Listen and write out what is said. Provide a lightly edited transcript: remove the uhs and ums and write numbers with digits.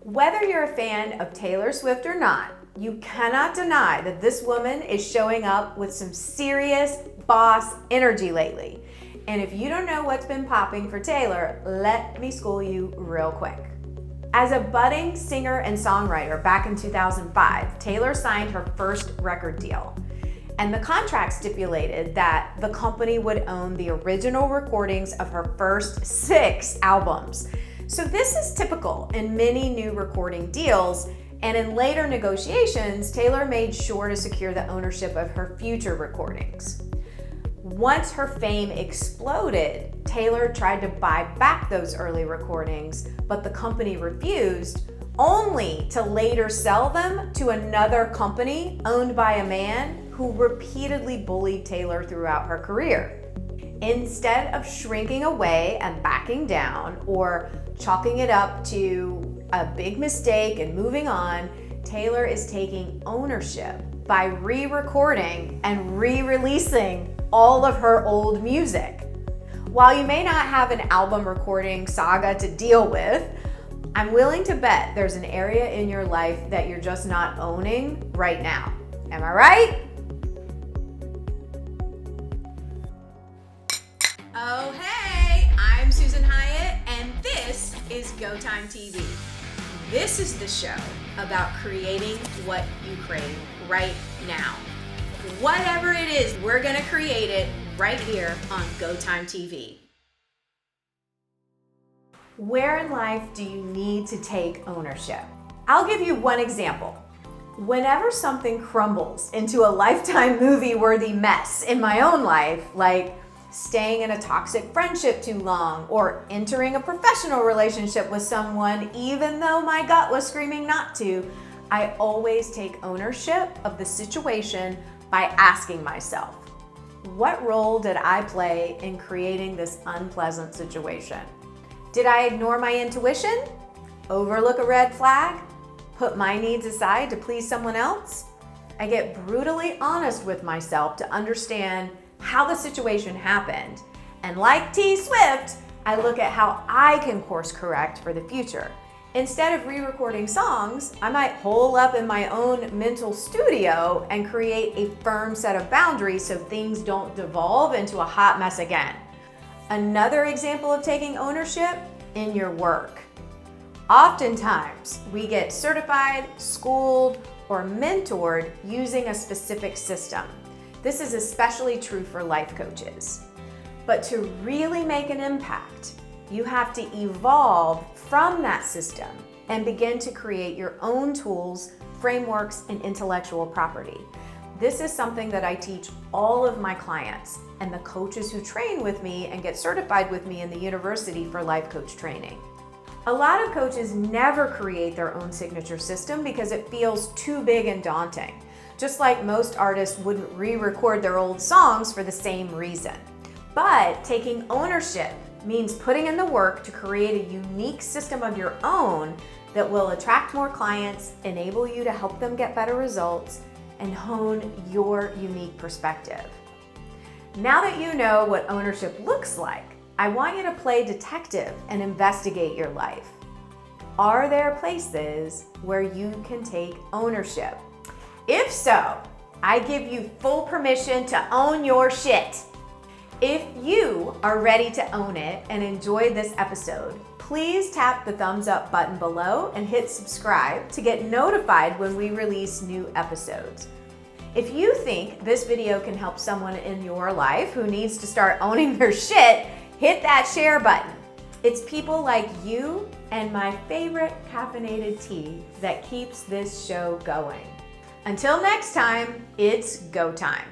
Whether you're a fan of Taylor Swift or not, you cannot deny that this woman is showing up with some serious boss energy lately. And if you don't know what's been popping for Taylor, let me school you real quick. As a budding singer and songwriter back in 2005, Taylor signed her first record deal. And the contract stipulated that the company would own the original recordings of her first 6 albums. So this is typical in many new recording deals, and in later negotiations, Taylor made sure to secure the ownership of her future recordings. Once her fame exploded, Taylor tried to buy back those early recordings, but the company refused, only to later sell them to another company owned by a man who repeatedly bullied Taylor throughout her career. Instead of shrinking away and backing down or chalking it up to a big mistake and moving on, Taylor is taking ownership by re-recording and re-releasing all of her old music. While you may not have an album recording saga to deal with, I'm willing to bet there's an area in your life that you're just not owning right now. Am I right? Oh, hey, I'm Susan Hyatt, and this is Go Time TV. This is the show about creating what you crave right now. Whatever it is, we're gonna create it right here on Go Time TV. Where in life do you need to take ownership? I'll give you one example. Whenever something crumbles into a Lifetime movie-worthy mess in my own life, like staying in a toxic friendship too long, or entering a professional relationship with someone even though my gut was screaming not to, I always take ownership of the situation by asking myself, what role did I play in creating this unpleasant situation? Did I ignore my intuition? Overlook a red flag? Put my needs aside to please someone else? I get brutally honest with myself to understand how the situation happened. And like T Swift, I look at how I can course correct for the future. Instead of re-recording songs, I might hole up in my own mental studio and create a firm set of boundaries so things don't devolve into a hot mess again. Another example of taking ownership in your work. Oftentimes, we get certified, schooled, or mentored using a specific system. This is especially true for life coaches. But to really make an impact, you have to evolve from that system and begin to create your own tools, frameworks, and intellectual property. This is something that I teach all of my clients and the coaches who train with me and get certified with me in the University for Life Coach Training. A lot of coaches never create their own signature system because it feels too big and daunting. Just like most artists wouldn't re-record their old songs for the same reason. But taking ownership means putting in the work to create a unique system of your own that will attract more clients, enable you to help them get better results, and hone your unique perspective. Now that you know what ownership looks like, I want you to play detective and investigate your life. Are there places where you can take ownership? If so, I give you full permission to own your shit. If you are ready to own it and enjoyed this episode, please tap the thumbs up button below and hit subscribe to get notified when we release new episodes. If you think this video can help someone in your life who needs to start owning their shit, hit that share button. It's people like you and my favorite caffeinated tea that keeps this show going. Until next time, it's go time.